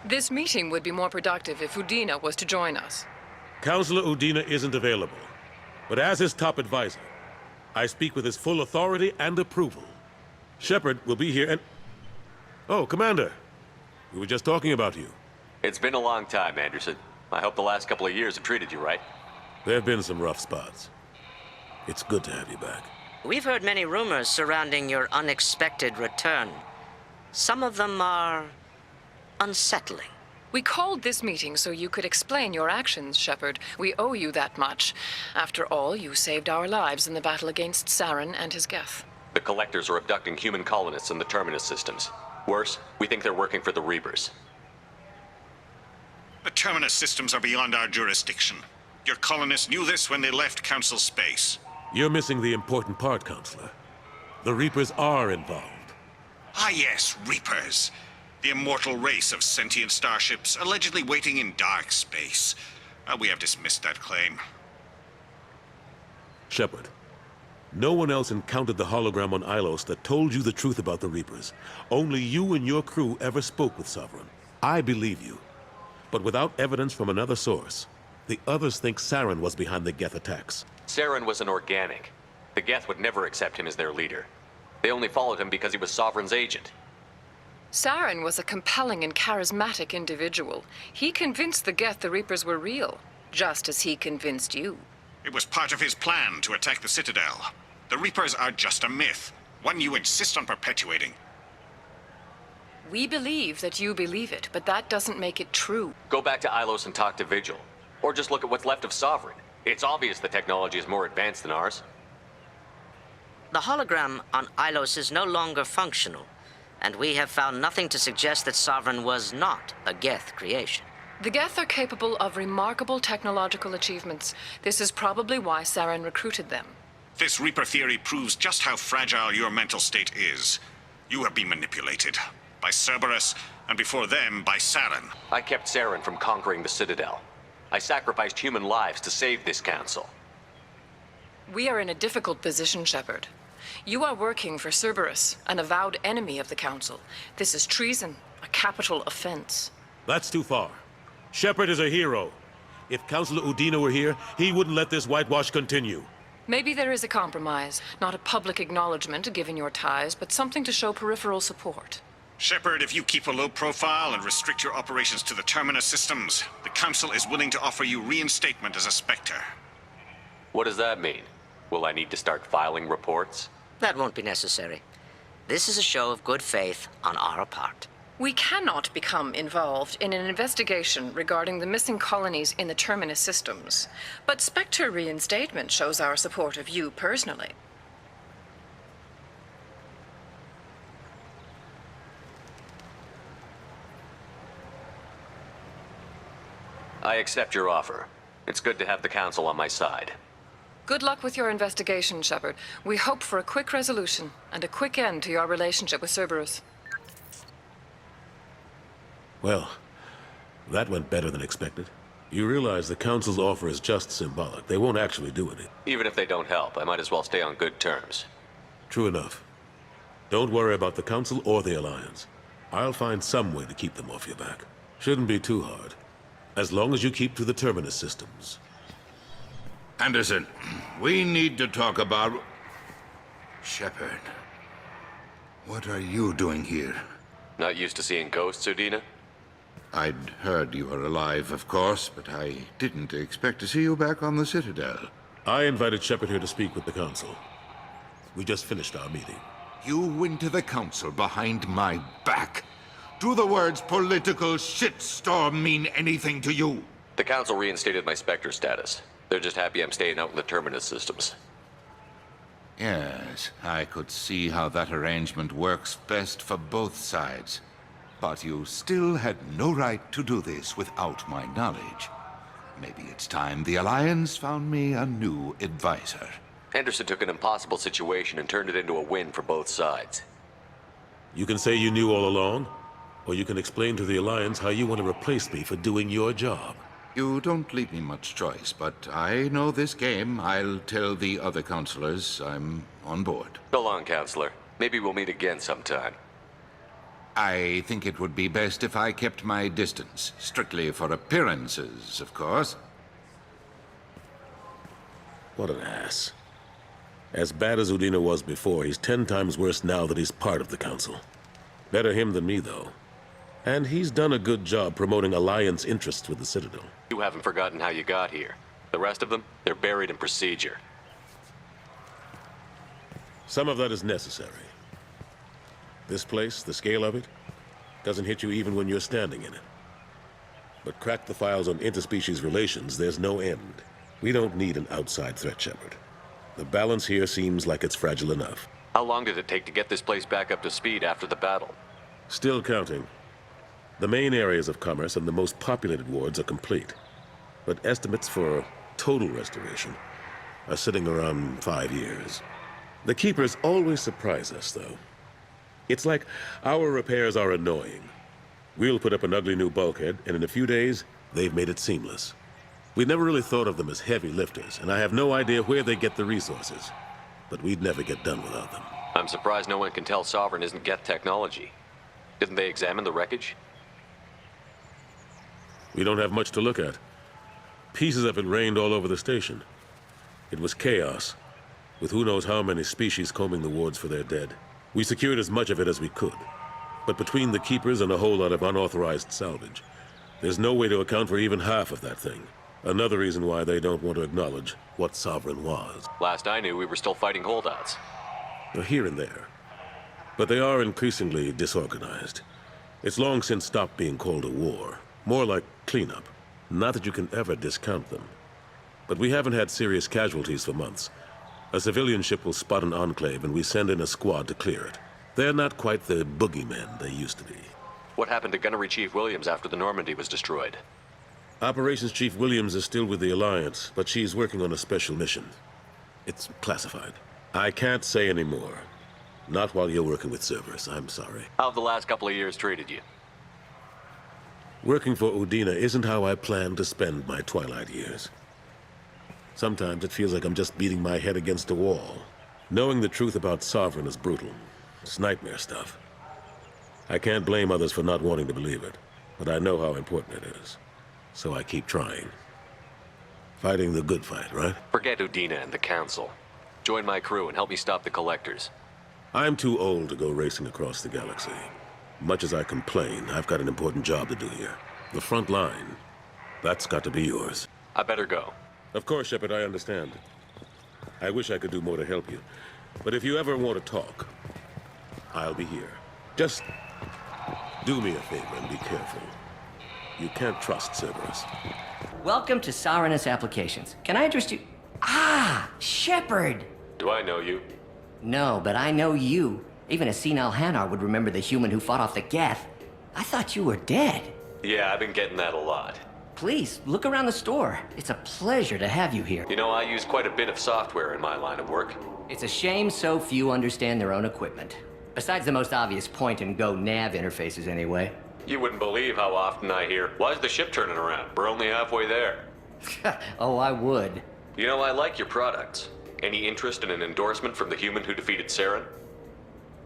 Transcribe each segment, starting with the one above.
This meeting would be more productive if Udina was to join us. Counselor Udina isn't available, but as his top advisor, I speak with his full authority and approval. Shepard will be here and... Oh, Commander. We were just talking about you. It's been a long time, Anderson. I hope the last couple of years have treated you right. There have been some rough spots. It's good to have you back. We've heard many rumors surrounding your unexpected return. Some of them are unsettling. We called this meeting so you could explain your actions, Shepard. We owe you that much. After all, you saved our lives in the battle against Saren and his Geth. The Collectors are abducting human colonists in the Terminus systems. Worse, we think they're working for the Reapers. The Terminus systems are beyond our jurisdiction. Your colonists knew this when they left Council space. You're missing the important part, Counselor. The Reapers are involved. Ah yes, Reapers. The immortal race of sentient starships allegedly waiting in dark space. We have dismissed that claim. Shepard, no one else encountered the hologram on Ilos that told you the truth about the Reapers. Only you and your crew ever spoke with Sovereign. I believe you. But without evidence from another source, the others think Saren was behind the Geth attacks. Saren was an organic. The Geth would never accept him as their leader. They only followed him because he was Sovereign's agent. Saren was a compelling and charismatic individual. He convinced the Geth the Reapers were real, just as he convinced you. It was part of his plan to attack the Citadel. The Reapers are just a myth, one you insist on perpetuating. We believe that you believe it, but that doesn't make it true. Go back to Ilos and talk to Vigil. Or just look at what's left of Sovereign. It's obvious the technology is more advanced than ours. The hologram on Ilos is no longer functional, and we have found nothing to suggest that Sovereign was not a Geth creation. The Geth are capable of remarkable technological achievements. This is probably why Saren recruited them. This Reaper theory proves just how fragile your mental state is. You have been manipulated. By Cerberus, and before them, by Saren. I kept Saren from conquering the Citadel. I sacrificed human lives to save this council. We are in a difficult position, Shepard. You are working for Cerberus, an avowed enemy of the Council. This is treason, a capital offense. That's too far. Shepard is a hero. If Counselor Udina were here, he wouldn't let this whitewash continue. Maybe there is a compromise. Not a public acknowledgement given your ties, but something to show peripheral support. Shepard, if you keep a low profile and restrict your operations to the Terminus systems, the Council is willing to offer you reinstatement as a Spectre. What does that mean? Will I need to start filing reports? That won't be necessary. This is a show of good faith on our part. We cannot become involved in an investigation regarding the missing colonies in the Terminus systems, but Spectre reinstatement shows our support of you personally. I accept your offer. It's good to have the Council on my side. Good luck with your investigation, Shepard. We hope for a quick resolution and a quick end to your relationship with Cerberus. Well, that went better than expected. You realize the Council's offer is just symbolic. They won't actually do anything. Even if they don't help, I might as well stay on good terms. True enough. Don't worry about the Council or the Alliance. I'll find some way to keep them off your back. Shouldn't be too hard. As long as you keep to the Terminus systems. Anderson, we need to talk about... Shepard. What are you doing here? Not used to seeing ghosts, Udina? I'd heard you were alive, of course, but I didn't expect to see you back on the Citadel. I invited Shepard here to speak with the Council. We just finished our meeting. You went to the Council behind my back. Do the words political shitstorm mean anything to you? The Council reinstated my Spectre status. They're just happy I'm staying out in the Terminus systems. Yes, I could see how that arrangement works best for both sides. But you still had no right to do this without my knowledge. Maybe it's time the Alliance found me a new advisor. Anderson took an impossible situation and turned it into a win for both sides. You can say you knew all along, or you can explain to the Alliance how you want to replace me for doing your job. You don't leave me much choice, but I know this game. I'll tell the other counselors I'm on board. So long, Counselor. Maybe we'll meet again sometime. I think it would be best if I kept my distance. Strictly for appearances, of course. What an ass. As bad as Udina was before, he's 10 times worse now that he's part of the Council. Better him than me, though. And he's done a good job promoting Alliance interests with the Citadel. You haven't forgotten how you got here. The rest of them, they're buried in procedure. Some of that is necessary. This place, the scale of it, doesn't hit you even when you're standing in it. But crack the files on interspecies relations, there's no end. We don't need an outside threat, Shepard. The balance here seems like it's fragile enough. How long did it take to get this place back up to speed after the battle? Still counting. The main areas of commerce and the most populated wards are complete. But estimates for total restoration are sitting around 5 years. The Keepers always surprise us, though. It's like our repairs are annoying. We'll put up an ugly new bulkhead, and in a few days, they've made it seamless. We never really thought of them as heavy lifters, and I have no idea where they get the resources. But we'd never get done without them. I'm surprised no one can tell Sovereign isn't Geth technology. Didn't they examine the wreckage? We don't have much to look at. Pieces of it rained all over the station. It was chaos, with who knows how many species combing the wards for their dead. We secured as much of it as we could. But between the Keepers and a whole lot of unauthorized salvage, there's no way to account for even half of that thing. Another reason why they don't want to acknowledge what Sovereign was. Last I knew, we were still fighting holdouts. They're here and there. But they are increasingly disorganized. It's long since stopped being called a war. More like cleanup. Not that you can ever discount them. But we haven't had serious casualties for months. A civilian ship will spot an enclave and we send in a squad to clear it. They're not quite the boogeymen they used to be. What happened to Gunnery Chief Williams after the Normandy was destroyed? Operations Chief Williams is still with the Alliance, but she's working on a special mission. It's classified. I can't say any more. Not while you're working with Cerberus, I'm sorry. How have the last couple of years treated you? Working for Udina isn't how I plan to spend my twilight years. Sometimes it feels like I'm just beating my head against a wall. Knowing the truth about Sovereign is brutal. It's nightmare stuff. I can't blame others for not wanting to believe it, but I know how important it is. So I keep trying. Fighting the good fight, right? Forget Udina and the Council. Join my crew and help me stop the Collectors. I'm too old to go racing across the galaxy. Much as I complain, I've got an important job to do here. The front line. That's got to be yours. I better go. Of course, Shepard, I understand. I wish I could do more to help you. But if you ever want to talk, I'll be here. Just do me a favor and be careful. You can't trust Cerberus. Welcome to Sovereignist Applications. Can I interest you? Ah, Shepard! Do I know you? No, but I know you. Even a senile Hanar would remember the human who fought off the Geth. I thought you were dead. Yeah, I've been getting that a lot. Please, look around the store. It's a pleasure to have you here. You know, I use quite a bit of software in my line of work. It's a shame so few understand their own equipment. Besides the most obvious point-and-go nav interfaces, anyway. You wouldn't believe how often I hear, "Why's the ship turning around? We're only halfway there." Oh, I would. You know, I like your products. Any interest in an endorsement from the human who defeated Saren?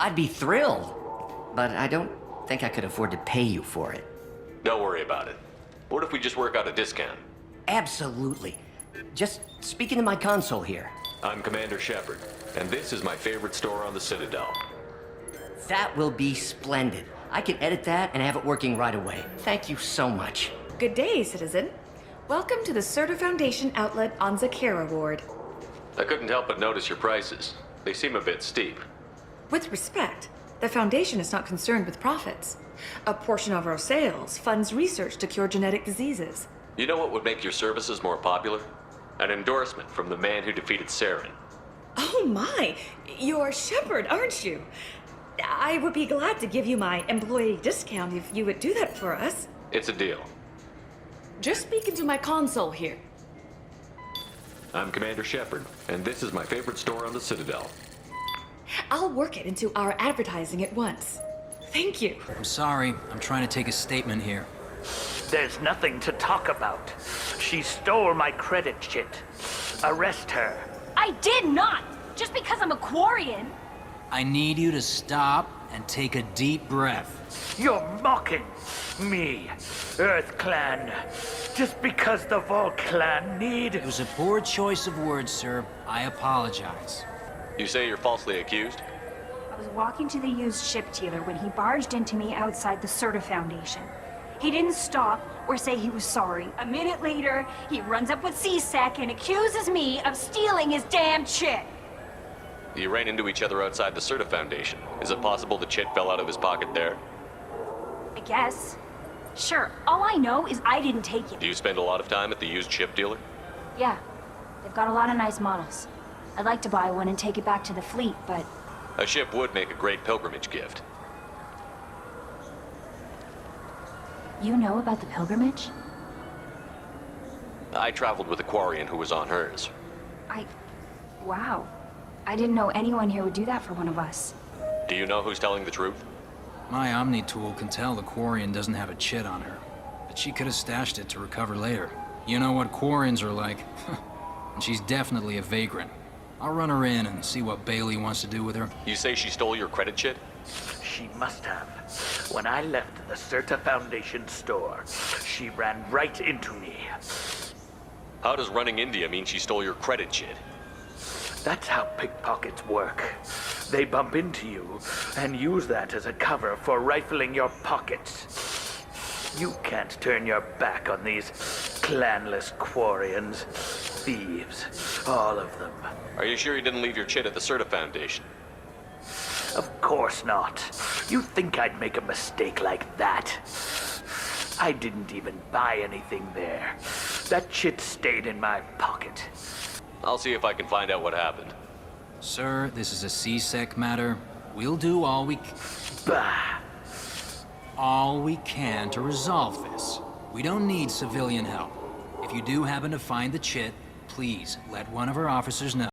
I'd be thrilled. But I don't think I could afford to pay you for it. Don't worry about it. What if we just work out a discount? Absolutely. Just speak into my console here. I'm Commander Shepard, and this is my favorite store on the Citadel. That will be splendid. I can edit that and have it working right away. Thank you so much. Good day, citizen. Welcome to the Certa Foundation outlet on Zakera Ward. I couldn't help but notice your prices. They seem a bit steep. With respect, the Foundation is not concerned with profits. A portion of our sales funds research to cure genetic diseases. You know what would make your services more popular? An endorsement from the man who defeated Saren. Oh my! You're Shepard, aren't you? I would be glad to give you my employee discount if you would do that for us. It's a deal. Just speak into my console here. I'm Commander Shepard, and this is my favorite store on the Citadel. I'll work it into our advertising at once. Thank you. I'm sorry. I'm trying to take a statement here. There's nothing to talk about. She stole my credit chit. Arrest her. I did not! Just because I'm a Quarian! I need you to stop and take a deep breath. You're mocking me, Earth Clan, just because the Vol Clan need... It was a poor choice of words, sir. I apologize. You say you're falsely accused? I was walking to the used ship dealer when he barged into me outside the Serta Foundation. He didn't stop or say he was sorry. A minute later, he runs up with C-Sec and accuses me of stealing his damn chit. You ran into each other outside the Serta Foundation. Is it possible the chit fell out of his pocket there? I guess. Sure, all I know is I didn't take it. Do you spend a lot of time at the used ship dealer? Yeah, they've got a lot of nice models. I'd like to buy one and take it back to the fleet, but... A ship would make a great pilgrimage gift. You know about the pilgrimage? I traveled with a Quarian who was on hers. Wow. I didn't know anyone here would do that for one of us. Do you know who's telling the truth? My Omni tool can tell the Quarian doesn't have a chit on her, but she could have stashed it to recover later. You know what Quarians are like. And she's definitely a vagrant. I'll run her in and see what Bailey wants to do with her. You say she stole your credit chit? She must have. When I left the Serta Foundation store, she ran right into me. How does running into you mean she stole your credit chit? That's how pickpockets work. They bump into you and use that as a cover for rifling your pockets. You can't turn your back on these clanless Quarians. Thieves, all of them. Are you sure you didn't leave your chit at the Serta Foundation? Of course not. You think I'd make a mistake like that? I didn't even buy anything there. That chit stayed in my pocket. I'll see if I can find out what happened. Sir, this is a C-Sec matter. We'll do all we can to resolve this. We don't need civilian help. If you do happen to find the chit, please let one of our officers know.